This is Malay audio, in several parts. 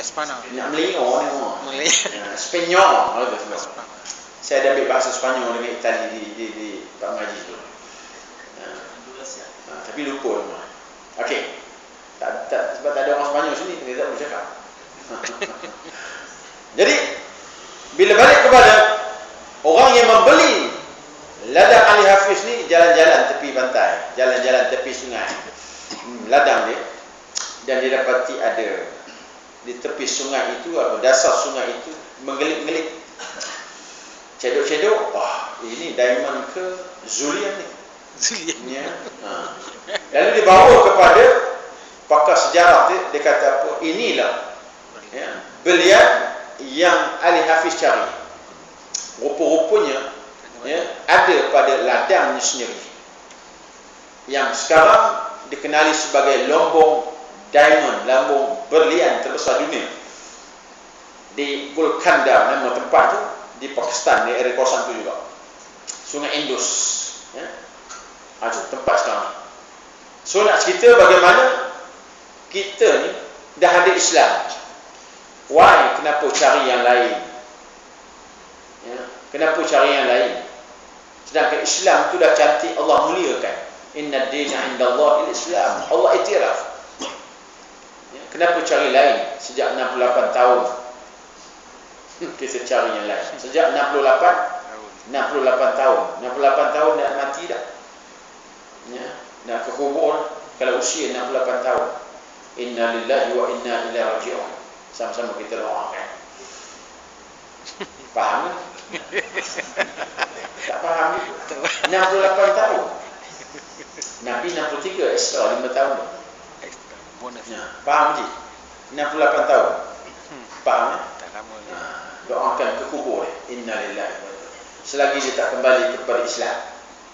Espanyol. Nak Melayu ni Melayu. Spanyol gitu sebab. Saya ada ambil bahasa Spanyol dengan Itali di Pak Mengaji tu. Tapi lupa nama. Okey. Tak sebab tak ada orang Spanyol sini, kita tak boleh cakap. Jadi bila balik kepada orang yang membeli ladang ahli hafiz ni, jalan-jalan tepi pantai, jalan-jalan tepi sungai, ladang dia, dan didapati ada di tepi sungai itu, atau dasar sungai itu menggelip-gelip, cedok-cedok. Wah, ini diamond ke Zulian ni? Zulian. Ya. Lalu dibawa kepada pakar sejarah dia kata apa? Inilah ya, belian yang ahli hafiz cari. Rupa-rupanya ya, ada pada ladangnya sendiri, yang sekarang dikenali sebagai lombong diamond, lombong berlian terbesar dunia di Golconda, nama tempat tu, di Pakistan, di area kawasan tu juga, Sungai Indus ya. Ada tempat sekarang. So nak cerita bagaimana kita ni dah ada Islam, why kenapa cari yang lain ya? Kenapa cari yang lain sedangkan Islam tu dah cantik, Allah muliakan. Inna ad-dina 'indallahi al-Islam, Allah iktiraf. Kenapa cari lain? Sejak 68 tahun kita cari yang lain. Sejak 68 tahun. 68 tahun dah mati dah ya, dah ke kubur kalau usia 68 tahun. Inna lillahi wa inna ilaihi raji'un. Sama-sama kita doakan. Faham kan? Tak faham juga. 68 tahun. Nabi 63, extra 5 tahun. Bonus. Ya, faham je? 68 tahun. Faham ya? Tak lama ni. Doakan ke kubur dia. Inna lillahi wa inna. Selagi dia tak kembali kepada Islam.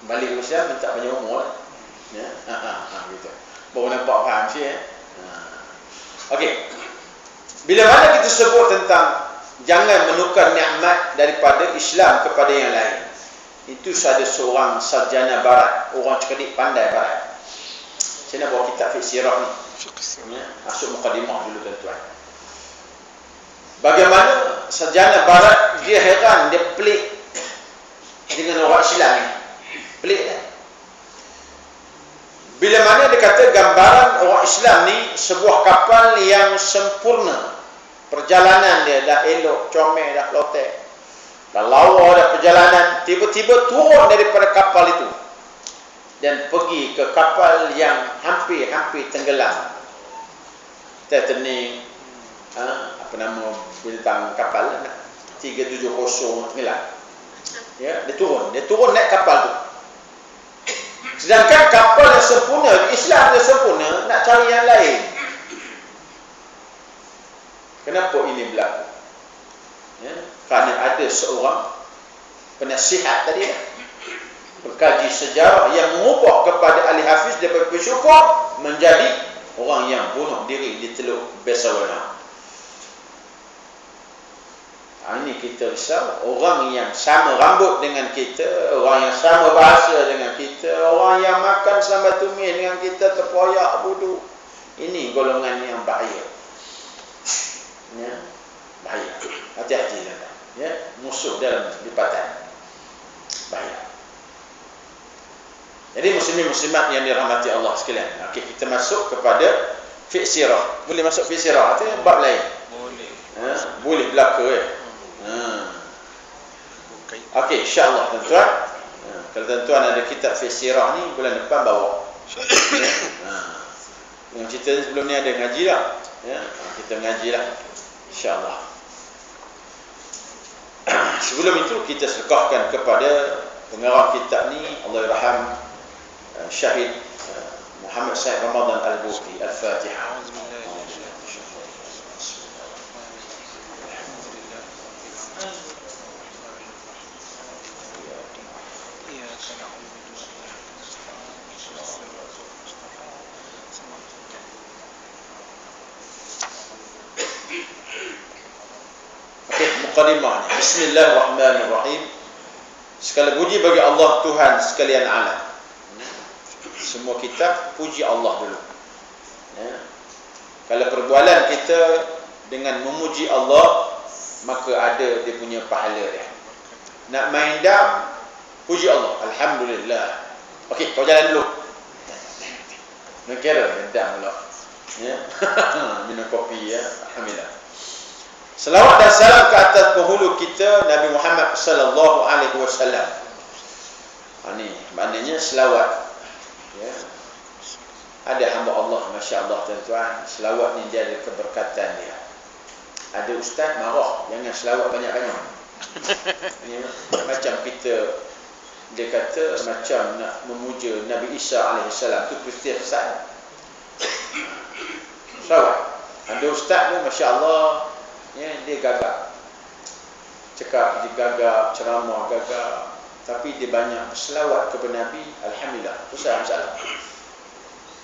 Kembali ke Islam, dia tak banyak umur lah. Ya, gitu. Baru nampak faham sih ya. Okey. Bila mana kita sebut tentang jangan menukar nikmat daripada Islam kepada yang lain, itu ada seorang sarjana barat, orang cerdik pandai barat. Saya nak bawa kitab fiqh sirah ni. Ya, masuk mukadimah dulu tuan-tuan. Bagaimana sarjana barat dia heran, dia pelik dengan orang Islam ni. Pelik kan? Bila mana dia kata gambaran orang Islam ni sebuah kapal yang sempurna. Perjalanan dia dah elok, comel, dah lotek, dah lawa, dah perjalanan, tiba-tiba turun daripada kapal itu dan pergi ke kapal yang hampir-hampir tenggelam. Titanic, apa nama bintang kapal 370 tenggelam. Ya, dia turun naik kapal tu. Sedangkan kapal yang sempurna, Islam yang sempurna, nak cari yang lain. Kenapa ini berlaku? Ya, kerana ada seorang penasihat tadi berkaji sejarah yang mengubah kepada ahli hafiz daripada bersyukur menjadi orang yang bunuh diri di Teluk Besawana. Ini kita risau. Orang yang sama rambut dengan kita, orang yang sama bahasa dengan kita, orang yang makan sambal tumis dengan kita, terpoyak bodoh. Ini golongan yang bahaya. Ya, bahaya. Hati-hati lah. Ya, musuh dalam lipatan. Bahaya. Jadi muslimin muslimat yang dirahmati Allah sekalian. Okey, kita masuk kepada fiqh sirah. Boleh masuk fiqh sirah tu bab lain. Boleh. Boleh belaka ya. Okey, insya-Allah tuan-tuan. Kalau tuan-tuan ada kitab fiqh sirah ni bulan depan bawa. Yang cerita sebelum ni ada ngaji lah. Ya, kita ngaji lah. InsyaAllah. Sebelum itu kita sedekahkan kepada pengarang kitab ni, Allah yarham Syahid Muhammad Said Ramadan Al-Buki. Al-Fatihah. Mukadimahnya. Bismillahirrahmanirrahim. Segala puji bagi Allah Tuhan sekalian alam. Semua kitab puji Allah dulu. Ya. Kalau perbualan kita dengan memuji Allah, maka ada dia punya pahala dia. Nak main dam, puji Allah, alhamdulillah. Okey, kau jalan dulu. Nak kira dam pula. Ya. Minum kopi ya. Alhamdulillah. Selawat dan salam ke atas penghulu kita Nabi Muhammad sallallahu alaihi wasallam. Ini maknanya selawat. Ya. Ada hamba Allah, masya-Allah tuan-tuan, selawat ni dia ada keberkatan dia. Ada ustaz marah, jangan selawat banyak-banyak. Ya, macam kita, dia kata macam nak memuja Nabi Isa alaihissalam tu Kristian Ustaz. Selawat. Ada ustaz tu masya-Allah, ya, dia gagap. Cakap dia gagap, ceramah gagap, tapi dia banyak selawat kepada Nabi, alhamdulillah. Tu saya masalah.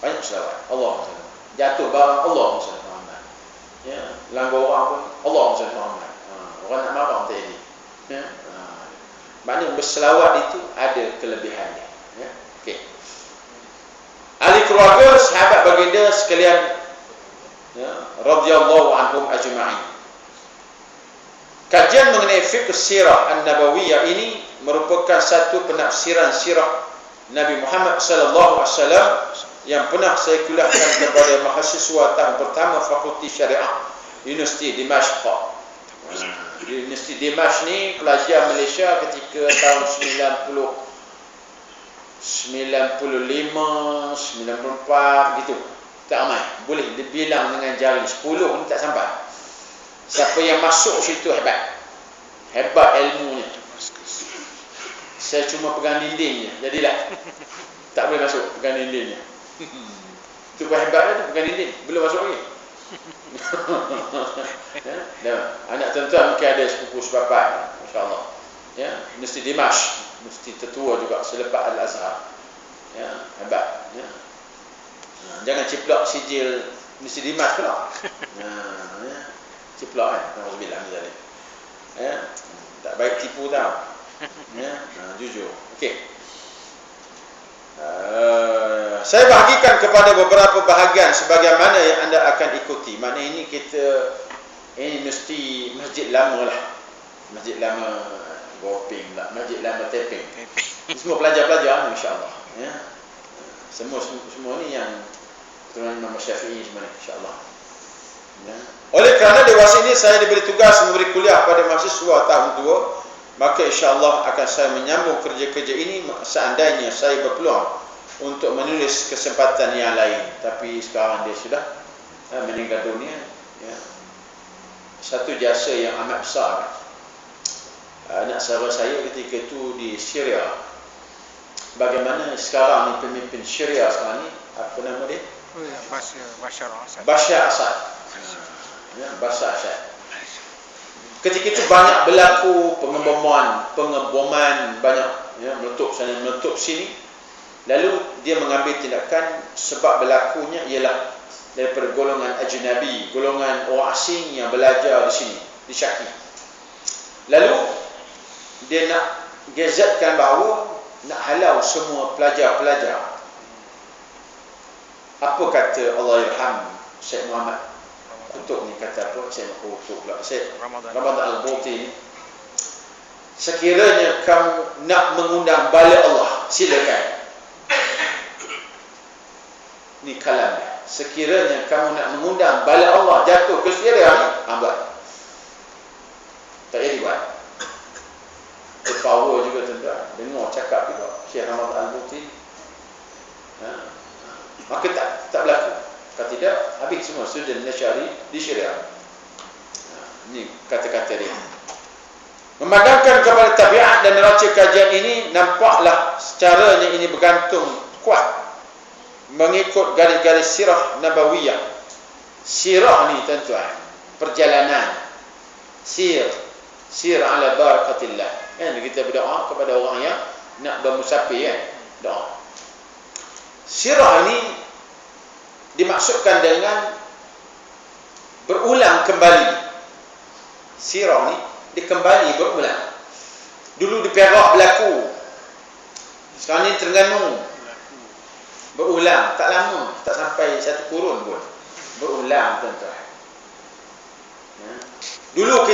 Banyak selawat. Allah SWT. Jatuh barang Allah SWT. Ya, langgar orang pun Allah SWT. Orang nak marah tak jadi. Ya. Maknanya berselawat itu ada kelebihannya. Ya. Okey. Ahli keluarga, sahabat baginda sekalian, ya, radhiyallahu anhum ajma'in. Kajian mengenai fiqh sirah an-nabawiyah ini merupakan satu penafsiran sirah Nabi Muhammad sallallahu alaihi wasallam yang pernah saya kuliahkan kepada mahasiswa tahun pertama Fakulti Syariah Universiti Dimashq. Universiti Dimashq ni pelajar Malaysia ketika tahun 95, 94 gitu. Tak ramai. Boleh dibilang dengan jari 10 ni tak sampai. Siapa yang masuk situ hebat. Hebat ilmunya. Saya cuma pegang dindingnya. Jadilah tak boleh masuk pegang dindingnya. Itu pun hebatnya tu, pegang dinding. Belum masuk lagi. Ya, anak tuan-tuan mungkin ada sepupu sepapat, masya-Allah. Ya, Universiti Dimashq, universiti tertua juga selepas Al-Azhar. Ya, hebat. Ya. Jangan ciplak sijil Universiti Dimashq pula. Ya, ciplak kan. Alhamdulillah misalnya. Ya, tak baik tipu tau. Ya, jujur. Okey. Saya bahagikan kepada beberapa bahagian sebagaimana yang anda akan ikuti. Maknanya ini kita, ini mesti masjid lama lah. Masjid lama Goping lah, masjid lama Teping. Semua pelajar-pelajar insya-Allah. Ya. Semua ni yang tuan Imam Syafi'i semua ni insya-Allah. Ya. Oleh kerana dewasa ini saya diberi tugas memberi kuliah pada mahasiswa tahun 2, maka insya-Allah akan saya menyambung kerja-kerja ini seandainya saya berpeluang untuk menulis kesempatan yang lain. Tapi sekarang dia sudah meninggal dunia. Ya. Satu jasa yang amat besar. Anak saudara saya ketika itu di Syria. Bagaimana sekarang ni pemimpin Syria sekarang ni, apa nama dia? Bashar Assad. Bashar Assad. Ya, Bashar Assad. Ketika itu banyak berlaku pengeboman banyak, ya, meletup sana meletup sini. Lalu dia mengambil tindakan sebab berlakunya ialah daripada golongan ajnabi, golongan orang asing yang belajar di sini, di Syaki. Lalu dia nak gazetkan bahawa nak halau semua pelajar-pelajar. Apa kata Allahyarham Syekh Muhammad Kutub ni, kata apa? Syekh Kutub pula, Syekh Ramadan Al-Bauti ni, sekiranya kamu nak mengundang bala Allah, silakan. Ni kalam dia. Sekiranya kamu nak mengundang bala Allah jatuh ke Syria ni, buat. Tak jadi buat. Power juga tuan-tuan. Dengar cakap juga Syekh Ramadan Al-Bauti. Maka tak berlaku. Kalau tidak, habis semua student Nasyari di Syria. Ini kata-kata dia. Memadamkan kepada tabiat dan neraca kajian ini, nampaklah secaranya ini bergantung kuat mengikut garis-garis sirah nabawiyah. Sirah ni tuan-tuan, perjalanan. Sir ala barakatillah. Kan kita berdoa kepada orang yang nak bermusafir, kan? Doa. Sirah ini dimaksudkan dengan berulang kembali. Sirah ni dikembali berulang. Dulu di Perak berlaku. Sekarang ni Terengganu. Berulang, tak lama, tak sampai 1 kurun pun. Berulang tuan-tuan. Dulu